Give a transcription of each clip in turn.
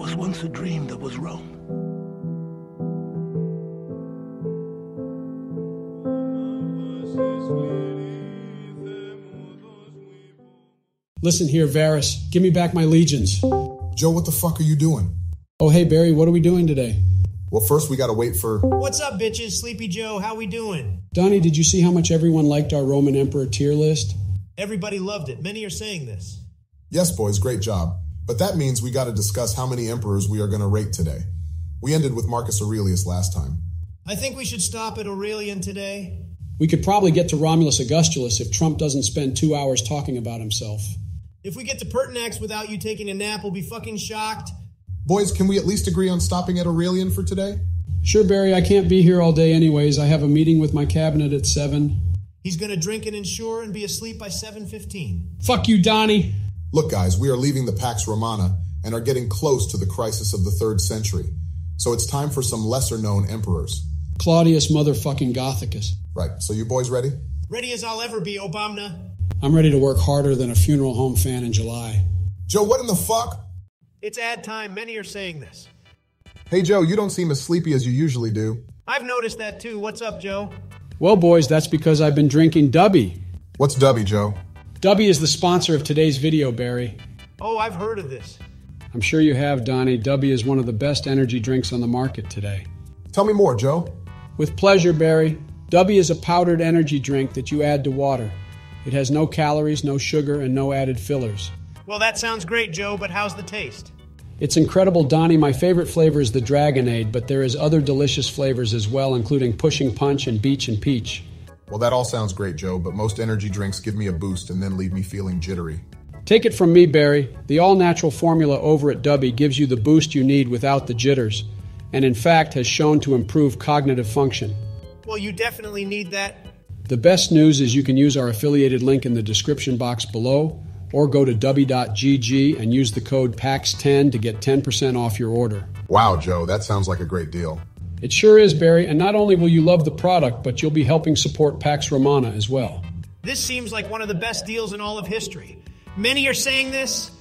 was once a dream that was Rome. Listen here, Varys. Give me back my legions. Joe, what the fuck are you doing? Oh, hey, Barry, what are we doing today? Well, first we gotta wait for... What's up, bitches? Sleepy Joe, how we doing? Donnie, did you see how much everyone liked our Roman Emperor tier list? Everybody loved it. Many are saying this. Yes, boys, great job. But that means we gotta discuss how many emperors we are gonna rate today. We ended with Marcus Aurelius last time. I think we should stop at Aurelian today. We could probably get to Romulus Augustulus if Trump doesn't spend 2 hours talking about himself. If we get to Pertinax without you taking a nap, we'll be fucking shocked. Boys, can we at least agree on stopping at Aurelian for today? Sure, Barry, I can't be here all day anyways. I have a meeting with my cabinet at 7. He's gonna drink and insure and be asleep by 7:15. Fuck you, Donnie. Look, guys, we are leaving the Pax Romana and are getting close to the crisis of the 3rd century. So it's time for some lesser-known emperors. Claudius motherfucking Gothicus. Right, so you boys ready? Ready as I'll ever be, Obama. I'm ready to work harder than a funeral home fan in July. Joe, what in the fuck? It's ad time. Many are saying this. Hey, Joe, you don't seem as sleepy as you usually do. I've noticed that too. What's up, Joe? Well, boys, that's because I've been drinking Dubby. What's Dubby, Joe? Dubby is the sponsor of today's video, Barry. Oh, I've heard of this. I'm sure you have, Donnie. Dubby is one of the best energy drinks on the market today. Tell me more, Joe. With pleasure, Barry. Dubby is a powdered energy drink that you add to water. It has no calories, no sugar, and no added fillers. Well, that sounds great, Joe, but how's the taste? It's incredible, Donnie. My favorite flavor is the Dragonade, but there is other delicious flavors as well, including Pushing Punch and Beach and Peach. Well, that all sounds great, Joe, but most energy drinks give me a boost and then leave me feeling jittery. Take it from me, Barry. The all-natural formula over at Dubby gives you the boost you need without the jitters, and in fact has shown to improve cognitive function. Well, you definitely need that. The best news is you can use our affiliated link in the description box below, or go to dubby.gg and use the code PAX10 to get 10% off your order. Wow, Joe, that sounds like a great deal. It sure is, Barry, and not only will you love the product, but you'll be helping support Pax Romana as well. This seems like one of the best deals in all of history. Many are saying this.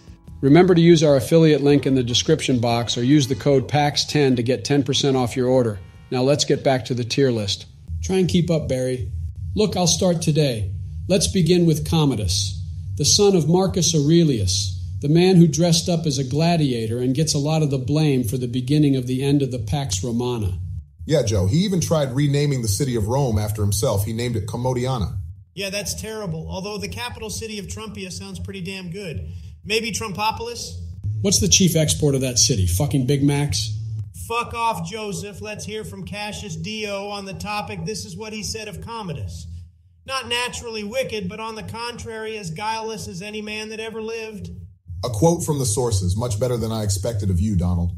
Remember to use our affiliate link in the description box or use the code PAX10 to get 10% off your order. Now let's get back to the tier list. Try and keep up, Barry. Look, I'll start today. Let's begin with Commodus, the son of Marcus Aurelius, the man who dressed up as a gladiator and gets a lot of the blame for the beginning of the end of the Pax Romana. Yeah, Joe, he even tried renaming the city of Rome after himself. He named it Commodiana. Yeah, that's terrible. Although the capital city of Trumpia sounds pretty damn good. Maybe Trumpopolis? What's the chief export of that city? Fucking Big Macs? Fuck off, Joseph. Let's hear from Cassius Dio on the topic. This is what he said of Commodus. Not naturally wicked, but on the contrary, as guileless as any man that ever lived. A quote from the sources, much better than I expected of you, Donald.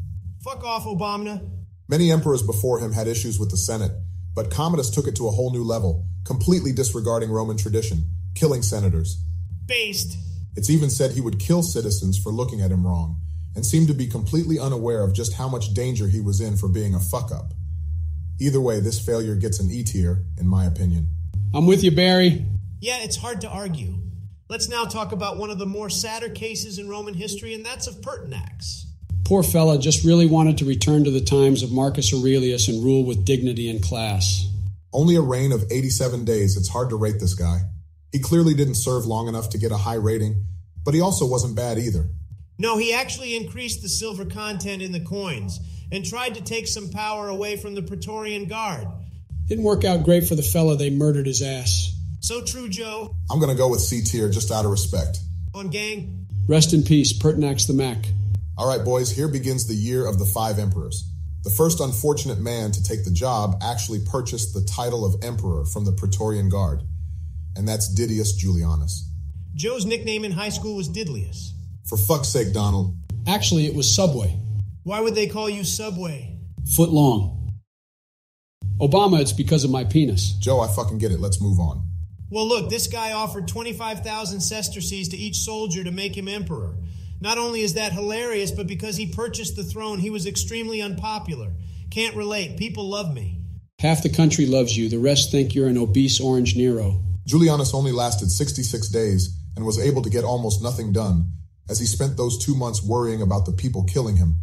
Fuck off, Obama. Many emperors before him had issues with the Senate, but Commodus took it to a whole new level, completely disregarding Roman tradition, killing senators. Based. It's even said he would kill citizens for looking at him wrong, and seemed to be completely unaware of just how much danger he was in for being a fuck-up. Either way, this failure gets an E tier, in my opinion. I'm with you, Barry. Yeah, it's hard to argue. Let's now talk about one of the more sadder cases in Roman history, and that's of Pertinax. Poor fella just really wanted to return to the times of Marcus Aurelius and rule with dignity and class. Only a reign of 87 days, it's hard to rate this guy. He clearly didn't serve long enough to get a high rating, but he also wasn't bad either. No, he actually increased the silver content in the coins and tried to take some power away from the Praetorian Guard. Didn't work out great for the fella. They murdered his ass. So true, Joe. I'm going to go with C tier just out of respect. On gang. Rest in peace, Pertinax the Mac. All right, boys, here begins the year of the 5 emperors. The first unfortunate man to take the job actually purchased the title of emperor from the Praetorian Guard, and that's Didius Julianus. Joe's nickname in high school was Didlius. For fuck's sake, Donald. Actually, it was Subway. Why would they call you Subway? Foot long. Obama, it's because of my penis. Joe, I fucking get it. Let's move on. Well, look, this guy offered 25,000 sesterces to each soldier to make him emperor. Not only is that hilarious, but because he purchased the throne, he was extremely unpopular. Can't relate. People love me. Half the country loves you. The rest think you're an obese orange Nero. Julianus only lasted 66 days and was able to get almost nothing done, as he spent those 2 months worrying about the people killing him,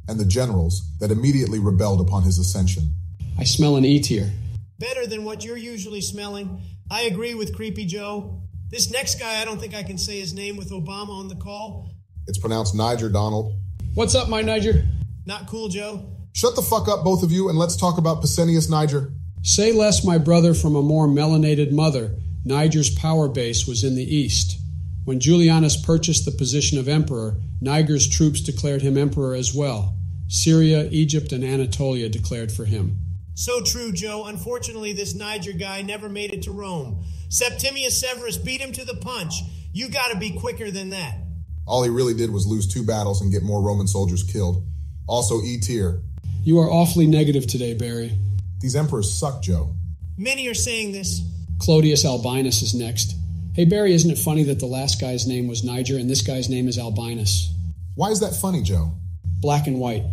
and the generals that immediately rebelled upon his ascension. I smell an E tier. Better than what you're usually smelling. I agree with Creepy Joe. This next guy, I don't think I can say his name with Obama on the call. It's pronounced Niger, Donald. What's up, my Niger? Not cool, Joe. Shut the fuck up, both of you, and let's talk about Pesenius Niger. Say less, my brother from a more melanated mother. Niger's power base was in the east. When Julianus purchased the position of emperor, Niger's troops declared him emperor as well. Syria, Egypt, and Anatolia declared for him. So true, Joe. Unfortunately, this Niger guy never made it to Rome. Septimius Severus beat him to the punch. You gotta be quicker than that. All he really did was lose 2 battles and get more Roman soldiers killed. Also E tier. You are awfully negative today, Barry. These emperors suck, Joe. Many are saying this. Clodius Albinus is next. Hey, Barry, isn't it funny that the last guy's name was Niger and this guy's name is Albinus? Why is that funny, Joe? Black and white.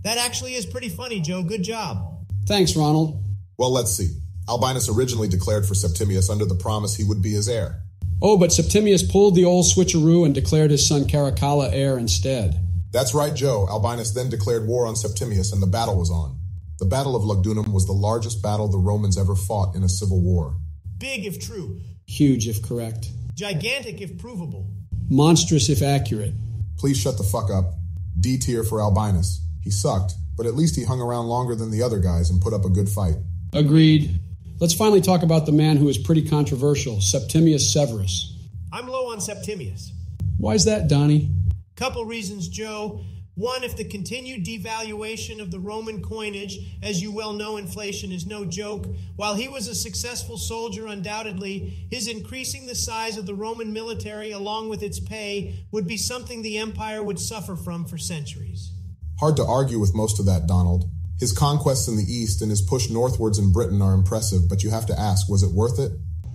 That actually is pretty funny, Joe. Good job. Thanks, Ronald. Well, let's see. Albinus originally declared for Septimius under the promise he would be his heir. Oh, but Septimius pulled the old switcheroo and declared his son Caracalla heir instead. That's right, Joe. Albinus then declared war on Septimius and the battle was on. The Battle of Lugdunum was the largest battle the Romans ever fought in a civil war. Big if true. Huge if correct. Gigantic if provable. Monstrous if accurate. Please shut the fuck up. D tier for Albinus. He sucked, but at least he hung around longer than the other guys and put up a good fight. Agreed. Let's finally talk about the man who is pretty controversial, Septimius Severus. I'm low on Septimius. Why's that, Donnie? Couple reasons, Joe. One, if the continued devaluation of the Roman coinage, as you well know, inflation is no joke. While he was a successful soldier, undoubtedly, his increasing the size of the Roman military along with its pay would be something the empire would suffer from for centuries. Hard to argue with most of that, Donald. His conquests in the East and his push northwards in Britain are impressive, but you have to ask, was it worth it?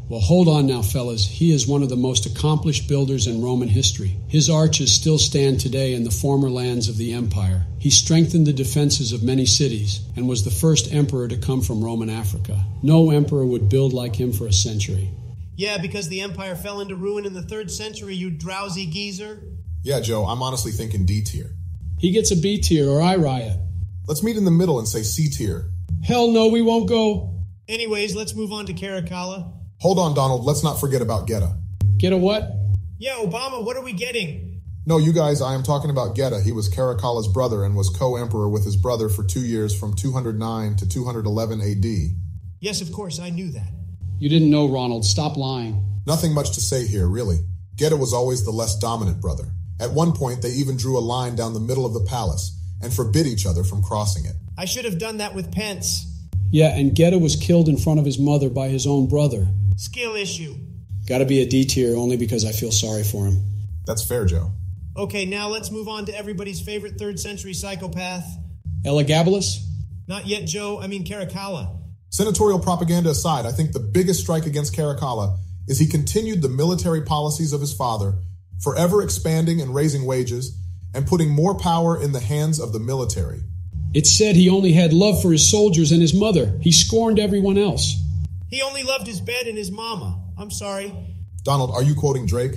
Well, hold on now, fellas. He is one of the most accomplished builders in Roman history. His arches still stand today in the former lands of the empire. He strengthened the defenses of many cities and was the first emperor to come from Roman Africa. No emperor would build like him for a century. Yeah, because the empire fell into ruin in the 3rd century, you drowsy geezer. Yeah, Joe, I'm honestly thinking D tier. He gets a B tier or I riot. Let's meet in the middle and say C tier. Hell no, we won't go. Anyways, let's move on to Caracalla. Hold on, Donald. Let's not forget about Geta. Get a what? Yeah, Obama, what are we getting? No, you guys, I am talking about Geta. He was Caracalla's brother and was co-emperor with his brother for 2 years from 209 to 211 AD. Yes, of course, I knew that. You didn't know, Ronald. Stop lying. Nothing much to say here, really. Geta was always the less dominant brother. At one point, they even drew a line down the middle of the palace and forbid each other from crossing it. I should have done that with Pence. Yeah, and Geta was killed in front of his mother by his own brother. Skill issue. Gotta be a D tier only because I feel sorry for him. That's fair, Joe. Okay, now let's move on to everybody's favorite 3rd century psychopath. Elagabalus? Not yet, Joe. I mean Caracalla. Senatorial propaganda aside, I think the biggest strike against Caracalla is he continued the military policies of his father, forever expanding and raising wages, and putting more power in the hands of the military. It said he only had love for his soldiers and his mother. He scorned everyone else. He only loved his bed and his mama. I'm sorry. Donald, are you quoting Drake?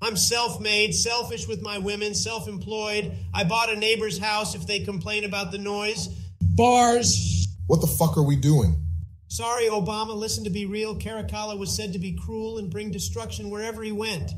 I'm self-made, selfish with my women, self-employed. I bought a neighbor's house if they complain about the noise. Bars. What the fuck are we doing? Sorry, Obama, listen, to be real, Caracalla was said to be cruel and bring destruction wherever he went.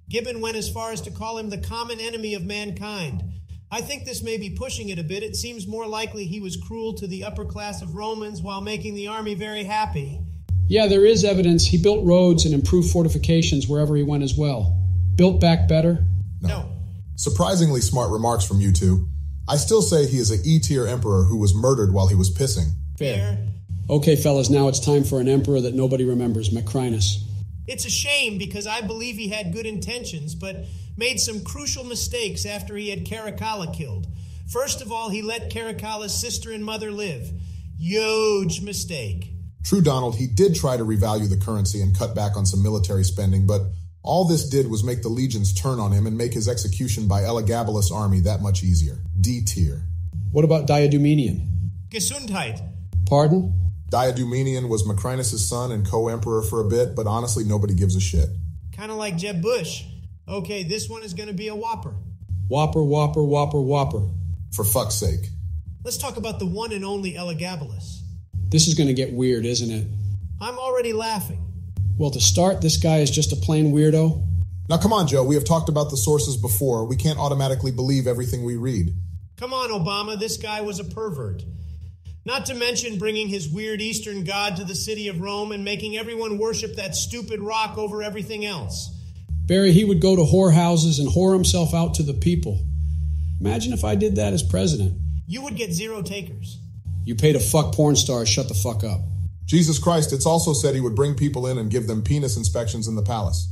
Gibbon went as far as to call him the common enemy of mankind. I think this may be pushing it a bit. It seems more likely he was cruel to the upper class of Romans while making the army very happy. Yeah, there is evidence. He built roads and improved fortifications wherever he went as well. Built back better? No. Surprisingly smart remarks from you two. I still say he is an E-tier emperor who was murdered while he was pissing. Fair. Okay, fellas, now it's time for an emperor that nobody remembers, Macrinus. It's a shame because I believe he had good intentions, but made some crucial mistakes after he had Caracalla killed. First of all, he let Caracalla's sister and mother live. Huge mistake. True, Donald, he did try to revalue the currency and cut back on some military spending, but all this did was make the legions turn on him and make his execution by Elagabalus' army that much easier. D-tier. What about Diadumenian? Gesundheit. Pardon? Diadumenian was Macrinus' son and co-emperor for a bit, but honestly, nobody gives a shit. Kind of like Jeb Bush. Okay, this one is going to be a whopper. Whopper, whopper, whopper, whopper. For fuck's sake. Let's talk about the one and only Elagabalus. This is going to get weird, isn't it? I'm already laughing. Well, to start, this guy is just a plain weirdo. Now come on, Joe, we have talked about the sources before. We can't automatically believe everything we read. Come on, Obama, this guy was a pervert. Not to mention bringing his weird Eastern god to the city of Rome and making everyone worship that stupid rock over everything else. Barry, he would go to whorehouses and whore himself out to the people. Imagine if I did that as president. You would get 0 takers. You paid a fuck porn star, shut the fuck up. Jesus Christ, it's also said he would bring people in and give them penis inspections in the palace.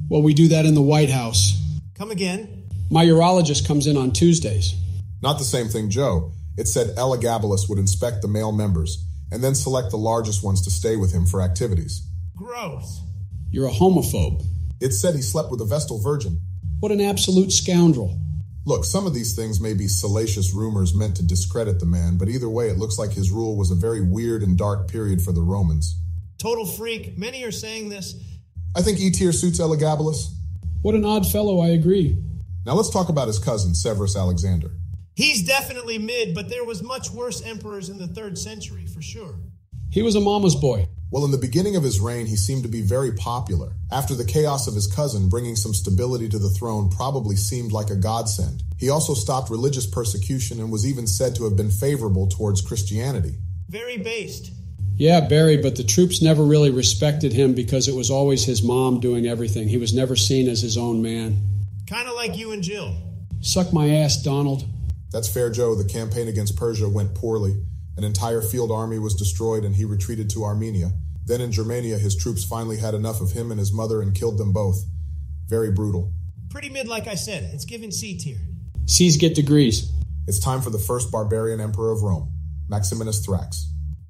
Well, we do that in the White House. Come again? My urologist comes in on Tuesdays. Not the same thing, Joe. It said Elagabalus would inspect the male members and then select the largest ones to stay with him for activities. Gross. You're a homophobe. It said he slept with a Vestal virgin. What an absolute scoundrel. Look, some of these things may be salacious rumors meant to discredit the man, but either way, it looks like his rule was a very weird and dark period for the Romans. Total freak. Many are saying this. I think E-tier suits Elagabalus. What an odd fellow, I agree. Now let's talk about his cousin, Severus Alexander. He's definitely mid, but there was much worse emperors in the 3rd century, for sure. He was a mama's boy. Well, in the beginning of his reign, he seemed to be very popular. After the chaos of his cousin, bringing some stability to the throne probably seemed like a godsend. He also stopped religious persecution and was even said to have been favorable towards Christianity. Very based. Yeah, Barry, but the troops never really respected him because it was always his mom doing everything. He was never seen as his own man. Kind of like you and Jill. Suck my ass, Donald. That's fair, Joe. The campaign against Persia went poorly. An entire field army was destroyed and he retreated to Armenia. Then in Germania, his troops finally had enough of him and his mother and killed them both. Very brutal. Pretty mid, like I said. It's given C tier. C's get degrees. It's time for the first barbarian emperor of Rome, Maximinus Thrax.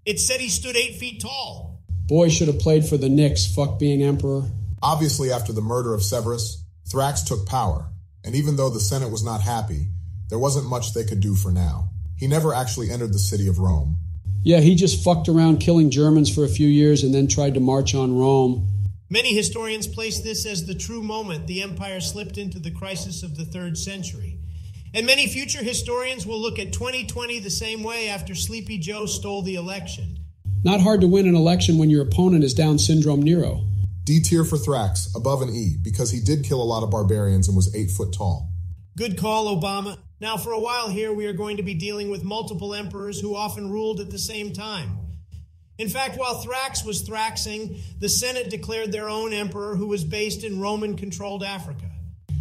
It said he stood 8 feet tall. Boy should have played for the Knicks, fuck being emperor. Obviously, after the murder of Severus, Thrax took power. And even though the Senate was not happy, there wasn't much they could do for now. He never actually entered the city of Rome. Yeah, he just fucked around killing Germans for a few years and then tried to march on Rome. Many historians place this as the true moment the empire slipped into the crisis of the 3rd century. And many future historians will look at 2020 the same way after Sleepy Joe stole the election. Not hard to win an election when your opponent is Down syndrome Nero. D tier for Thrax, above an E, because he did kill a lot of barbarians and was 8 foot tall. Good call, Obama. Now, for a while here, we are going to be dealing with multiple emperors who often ruled at the same time. In fact, while Thrax was thraxing, the Senate declared their own emperor who was based in Roman-controlled Africa.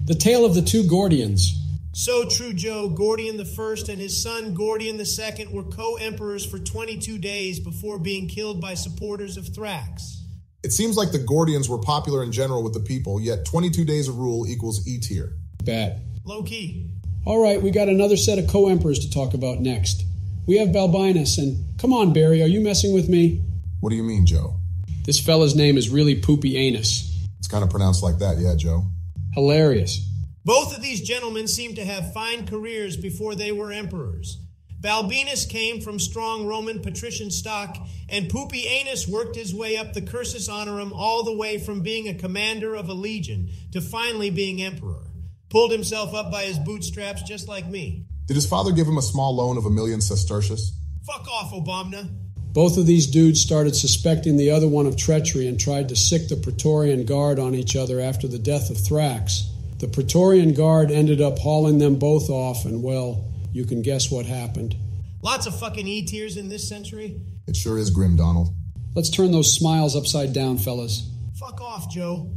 The tale of the 2 Gordians. So true, Joe. Gordian I and his son Gordian II were co-emperors for 22 days before being killed by supporters of Thrax. It seems like the Gordians were popular in general with the people, yet 22 days of rule equals E tier. Bet. Low key. All right, we got another set of co-emperors to talk about next. We have Balbinus, and come on, Barry, are you messing with me? What do you mean, Joe? This fella's name is really Poopy Anus. It's kind of pronounced like that, yeah, Joe. Hilarious. Both of these gentlemen seem to have fine careers before they were emperors. Balbinus came from strong Roman patrician stock, and Poopy Anus worked his way up the cursus honorum all the way from being a commander of a legion to finally being emperor. Pulled himself up by his bootstraps just like me. Did his father give him a small loan of 1,000,000 sesterces? Fuck off, Obama. Both of these dudes started suspecting the other one of treachery and tried to sick the Praetorian Guard on each other after the death of Thrax. The Praetorian Guard ended up hauling them both off, and well, you can guess what happened. Lots of fucking E-tiers in this century. It sure is grim, Donald. Let's turn those smiles upside down, fellas. Fuck off, Joe.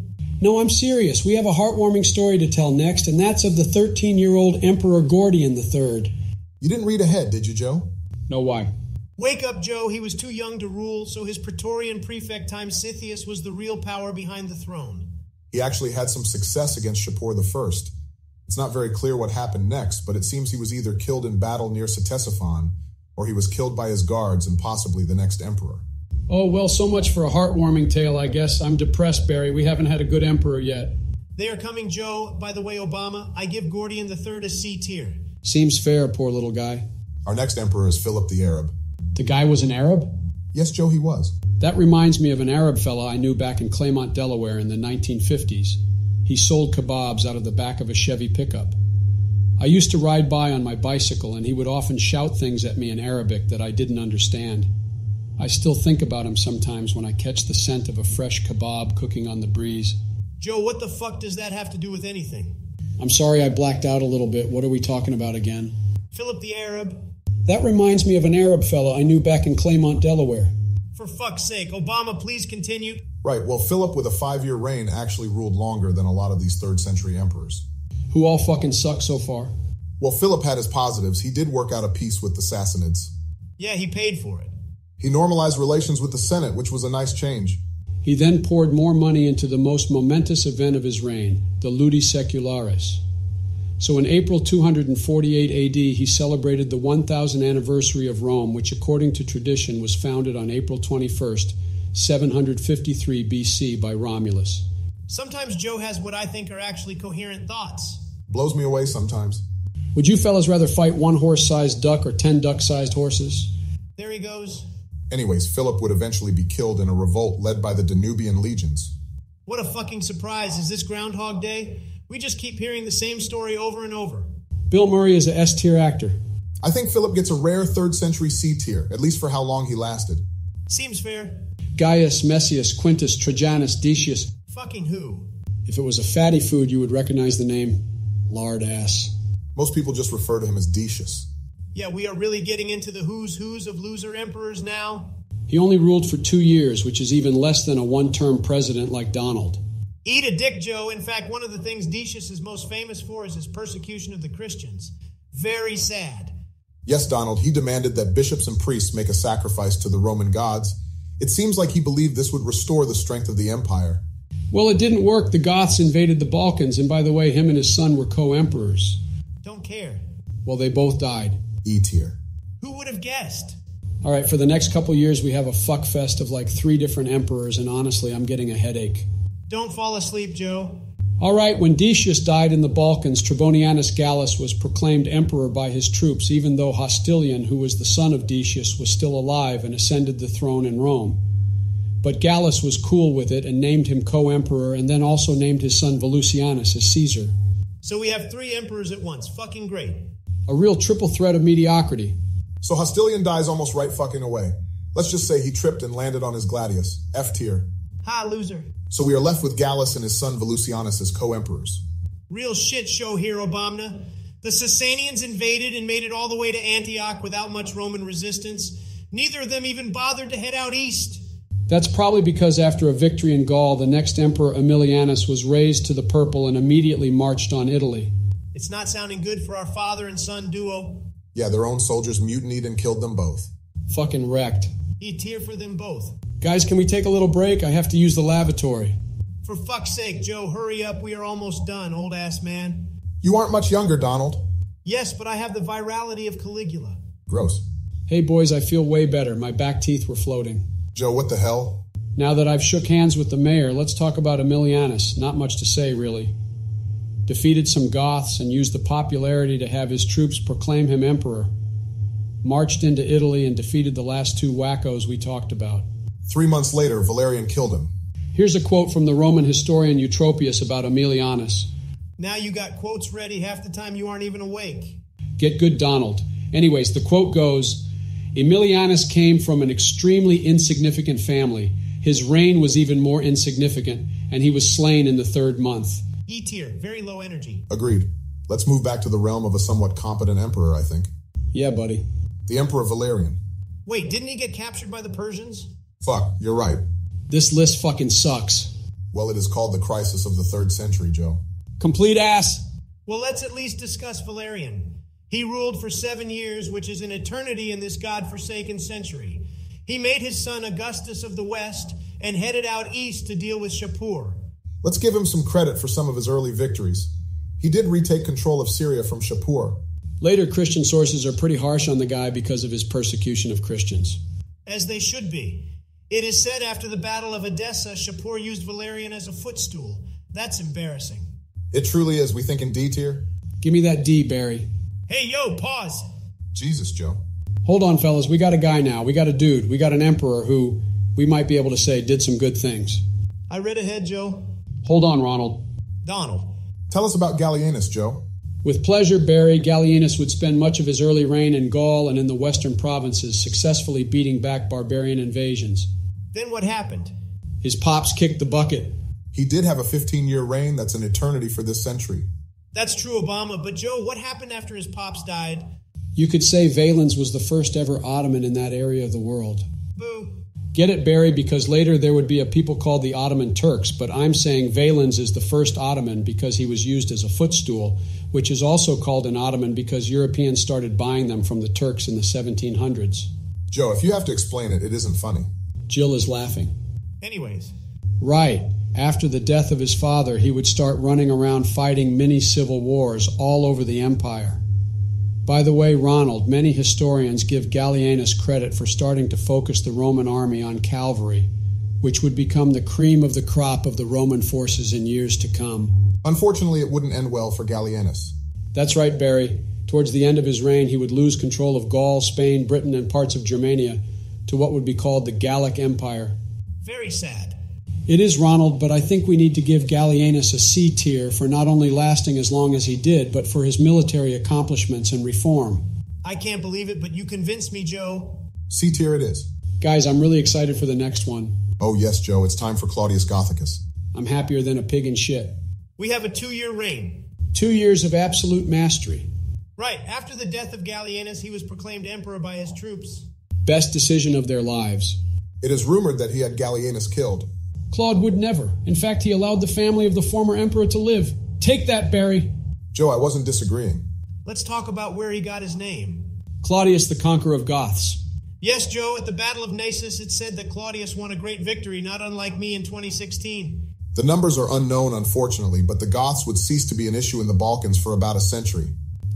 No, I'm serious. We have a heartwarming story to tell next, and that's of the 13-year-old Emperor Gordian III. You didn't read ahead, did you, Joe? No, why? Wake up, Joe. He was too young to rule, so his Praetorian prefect time Scythius was the real power behind the throne. He actually had some success against Shapur I. It's not very clear what happened next, but it seems he was either killed in battle near Ctesiphon, or he was killed by his guards and possibly the next emperor. Oh, well, so much for a heartwarming tale, I guess. I'm depressed, Barry. We haven't had a good emperor yet. They are coming, Joe. By the way, Obama, I give Gordian III a C tier. Seems fair, poor little guy. Our next emperor is Philip the Arab. The guy was an Arab? Yes, Joe, he was. That reminds me of an Arab fella I knew back in Claymont, Delaware in the 1950s. He sold kebabs out of the back of a Chevy pickup. I used to ride by on my bicycle, and he would often shout things at me in Arabic that I didn't understand. I still think about him sometimes when I catch the scent of a fresh kebab cooking on the breeze. Joe, what the fuck does that have to do with anything? I'm sorry I blacked out a little bit. What are we talking about again? Philip the Arab. That reminds me of an Arab fellow I knew back in Claymont, Delaware. For fuck's sake, Obama, please continue. Right, well, Philip with a 5-year reign actually ruled longer than a lot of these 3rd century emperors. Who all fucking suck so far. Well, Philip had his positives. He did work out a peace with the Sassanids. Yeah, he paid for it. He normalized relations with the Senate, which was a nice change. He then poured more money into the most momentous event of his reign, the Ludi Secularis. So in April 248 AD, he celebrated the 1000th anniversary of Rome, which according to tradition was founded on April 21st, 753 BC by Romulus. Sometimes Joe has what I think are actually coherent thoughts. Blows me away sometimes. Would you fellas rather fight 1 horse-sized duck or 10 duck-sized horses? There he goes. Anyways, Philip would eventually be killed in a revolt led by the Danubian legions. What a fucking surprise. Is this Groundhog Day? We just keep hearing the same story over and over. Bill Murray is a S-tier actor. I think Philip gets a rare 3rd century C tier, at least for how long he lasted. Seems fair. Gaius, Messius, Quintus, Trajanus, Decius. Fucking who? If it was a fatty food, you would recognize the name lard ass. Most people just refer to him as Decius. Yeah, we are really getting into the who's of loser emperors now. He only ruled for 2 years, which is even less than a one-term president like Donald. Eat a dick, Joe. In fact, one of the things Decius is most famous for is his persecution of the Christians. Very sad. Yes, Donald, he demanded that bishops and priests make a sacrifice to the Roman gods. It seems like he believed this would restore the strength of the empire. Well, it didn't work. The Goths invaded the Balkans, and by the way, him and his son were co-emperors. Don't care. Well, they both died. E tier. Who would have guessed? All right, for the next couple years, we have a fuckfest of like 3 different emperors, and honestly, I'm getting a headache. Don't fall asleep, Joe. All right, when Decius died in the Balkans, Trebonianus Gallus was proclaimed emperor by his troops, even though Hostilian, who was the son of Decius, was still alive and ascended the throne in Rome. But Gallus was cool with it and named him co-emperor, and then also named his son Volusianus as Caesar. So we have 3 emperors at once. Fucking great. A real triple threat of mediocrity. So Hostilian dies almost right fucking away. Let's just say he tripped and landed on his gladius. F tier. Ha, loser. So we are left with Gallus and his son Volusianus as co-emperors. Real shit show here, Obama. The Sasanians invaded and made it all the way to Antioch without much Roman resistance. Neither of them even bothered to head out east. That's probably because after a victory in Gaul, the next emperor Aemilianus was raised to the purple and immediately marched on Italy. It's not sounding good for our father and son duo. Yeah, their own soldiers mutinied and killed them both. Fucking wrecked. E tier for them both. Guys, can we take a little break? I have to use the lavatory. For fuck's sake, Joe, hurry up. We are almost done, old ass man. You aren't much younger, Donald. Yes, but I have the virality of Caligula. Gross. Hey boys, I feel way better. My back teeth were floating. Joe, what the hell? Now that I've shook hands with the mayor, let's talk about Aemilianus. Not much to say, really. Defeated some Goths and used the popularity to have his troops proclaim him emperor. Marched into Italy and defeated the last 2 wackos we talked about. 3 months later, Valerian killed him. Here's a quote from the Roman historian Eutropius about Aemilianus. Now you got quotes ready half the time you aren't even awake. Get good, Donald. Anyways, the quote goes, Aemilianus came from an extremely insignificant family. His reign was even more insignificant, and he was slain in the 3rd month. E tier, very low energy. Agreed. Let's move back to the realm of a somewhat competent emperor, I think. Yeah, buddy. The Emperor Valerian. Wait, didn't he get captured by the Persians? Fuck, you're right. This list fucking sucks. Well, it is called the crisis of the 3rd century, Joe. Complete ass. Well, let's at least discuss Valerian. He ruled for 7 years, which is an eternity in this godforsaken century. He made his son Augustus of the West and headed out east to deal with Shapur. Let's give him some credit for some of his early victories. He did retake control of Syria from Shapur. Later Christian sources are pretty harsh on the guy because of his persecution of Christians. As they should be. It is said after the Battle of Edessa, Shapur used Valerian as a footstool. That's embarrassing. It truly is. We think in D tier? Give me that D, Barry. Hey, yo, pause. Jesus, Joe. Hold on, fellas. We got a guy now. We got a dude. We got an emperor who we might be able to say did some good things. I read ahead, Joe. Hold on, Ronald. Donald. Tell us about Gallienus, Joe. With pleasure, Barry. Gallienus would spend much of his early reign in Gaul and in the western provinces, successfully beating back barbarian invasions. Then what happened? His pops kicked the bucket. He did have a 15-year reign that's an eternity for this century. That's true, Obama, but Joe, what happened after his pops died? You could say Valens was the first ever Ottoman in that area of the world. Boo. Get it, Barry, because later there would be a people called the Ottoman Turks, but I'm saying Valens is the first Ottoman because he was used as a footstool, which is also called an Ottoman because Europeans started buying them from the Turks in the 1700s. Joe, if you have to explain it, it isn't funny. Jill is laughing. Anyways. Right. After the death of his father, he would start running around fighting mini civil wars all over the empire. By the way, Ronald, many historians give Gallienus credit for starting to focus the Roman army on cavalry, which would become the cream of the crop of the Roman forces in years to come. Unfortunately, it wouldn't end well for Gallienus. That's right, Barry. Towards the end of his reign, he would lose control of Gaul, Spain, Britain, and parts of Germania to what would be called the Gallic Empire. Very sad. It is, Ronald, but I think we need to give Gallienus a C tier for not only lasting as long as he did, but for his military accomplishments and reform. I can't believe it, but you convinced me, Joe. C tier it is. Guys, I'm really excited for the next one. Oh yes, Joe, it's time for Claudius Gothicus. I'm happier than a pig in shit. We have a 2-year reign. 2 years of absolute mastery. Right, after the death of Gallienus, he was proclaimed emperor by his troops. Best decision of their lives. It is rumored that he had Gallienus killed. Claude would never. In fact, he allowed the family of the former emperor to live. Take that, Barry. Joe, I wasn't disagreeing. Let's talk about where he got his name. Claudius, the conqueror of Goths. Yes, Joe, at the Battle of Naissus, it said that Claudius won a great victory, not unlike me in 2016. The numbers are unknown, unfortunately, but the Goths would cease to be an issue in the Balkans for about a century.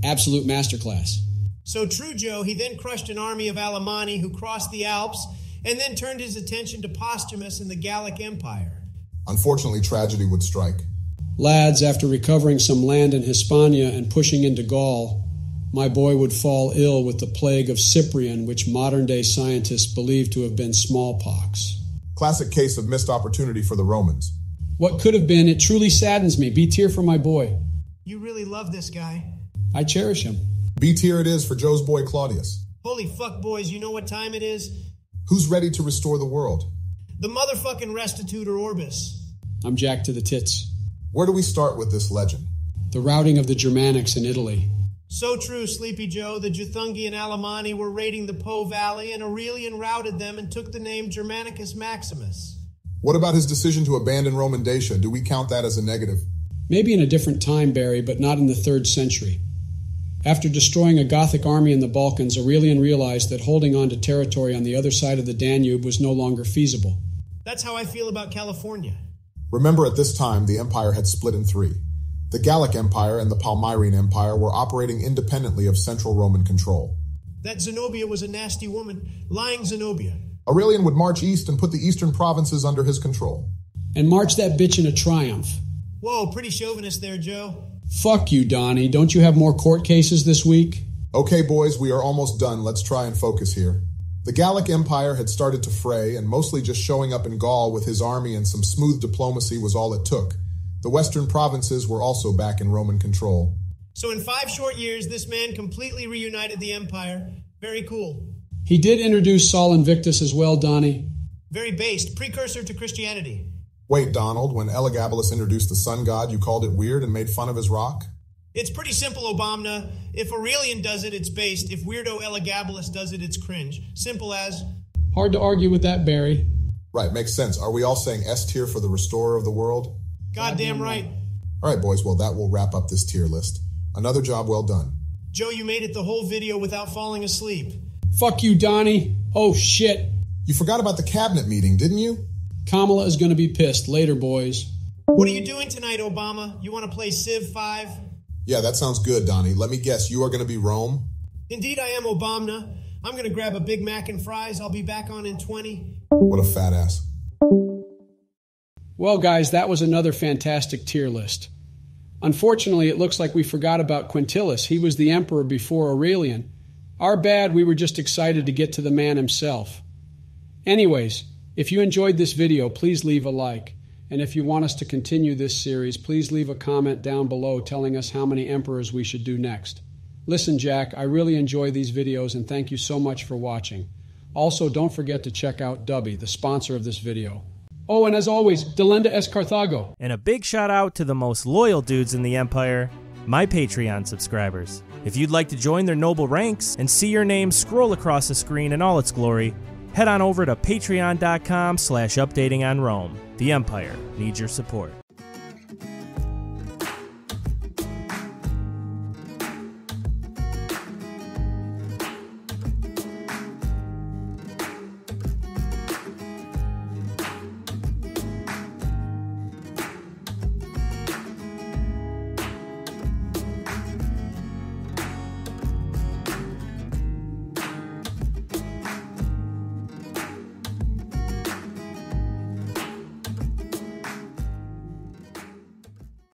Absolute masterclass. So true, Joe. He then crushed an army of Alemanni who crossed the Alps and then turned his attention to Postumus and the Gallic Empire. Unfortunately, tragedy would strike. Lads, after recovering some land in Hispania and pushing into Gaul, my boy would fall ill with the plague of Cyprian, which modern-day scientists believe to have been smallpox. Classic case of missed opportunity for the Romans. What could have been, it truly saddens me. B tier for my boy. You really love this guy. I cherish him. B tier it is for Joe's boy Claudius. Holy fuck, boys, you know what time it is? Who's ready to restore the world? The motherfucking Restitutor Orbis. I'm Jack to the tits. Where do we start with this legend? The routing of the Germanics in Italy. So true, Sleepy Joe. The Juthungi and Alemanni were raiding the Po Valley, and Aurelian routed them and took the name Germanicus Maximus. What about his decision to abandon Roman Dacia? Do we count that as a negative? Maybe in a different time, Barry, but not in the 3rd century. After destroying a Gothic army in the Balkans, Aurelian realized that holding on to territory on the other side of the Danube was no longer feasible. That's how I feel about California. Remember, at this time, the empire had split in 3. The Gallic Empire and the Palmyrene Empire were operating independently of central Roman control. That Zenobia was a nasty woman. Lying Zenobia. Aurelian would march east and put the eastern provinces under his control. And march that bitch in a triumph. Whoa, pretty chauvinist there, Joe. Fuck you, Donnie. Don't you have more court cases this week? Okay, boys, we are almost done. Let's try and focus here. The Gallic Empire had started to fray, and mostly just showing up in Gaul with his army and some smooth diplomacy was all it took. The western provinces were also back in Roman control. So in 5 short years, this man completely reunited the empire. Very cool. He did introduce Sol Invictus as well, Donnie. Very based. Precursor to Christianity. Wait, Donald, when Elagabalus introduced the sun god, you called it weird and made fun of his rock? It's pretty simple, Obama. If Aurelian does it, it's based. If weirdo Elagabalus does it, it's cringe. Simple as... Hard to argue with that, Barry. Right, makes sense. Are we all saying S tier for the restorer of the world? Goddamn right. All right, boys, well, that will wrap up this tier list. Another job well done. Joe, you made it the whole video without falling asleep. Fuck you, Donnie. Oh, shit. You forgot about the cabinet meeting, didn't you? Kamala is going to be pissed. Later, boys. What are you doing tonight, Obama? You want to play Civ 5? Yeah, that sounds good, Donnie. Let me guess, you are going to be Rome? Indeed I am, Obama. I'm going to grab a Big Mac and fries. I'll be back on in 20. What a fat ass. Well, guys, that was another fantastic tier list. Unfortunately, it looks like we forgot about Quintillus. He was the emperor before Aurelian. Our bad, we were just excited to get to the man himself. Anyways, if you enjoyed this video, please leave a like. And if you want us to continue this series, please leave a comment down below telling us how many emperors we should do next. Listen, Jack, I really enjoy these videos and thank you so much for watching. Also, don't forget to check out Dubby, the sponsor of this video. Oh, and as always, Delenda es Carthago. And a big shout out to the most loyal dudes in the Empire, my Patreon subscribers. If you'd like to join their noble ranks and see your name scroll across the screen in all its glory, head on over to patreon.com/updatingonrome. The Empire needs your support.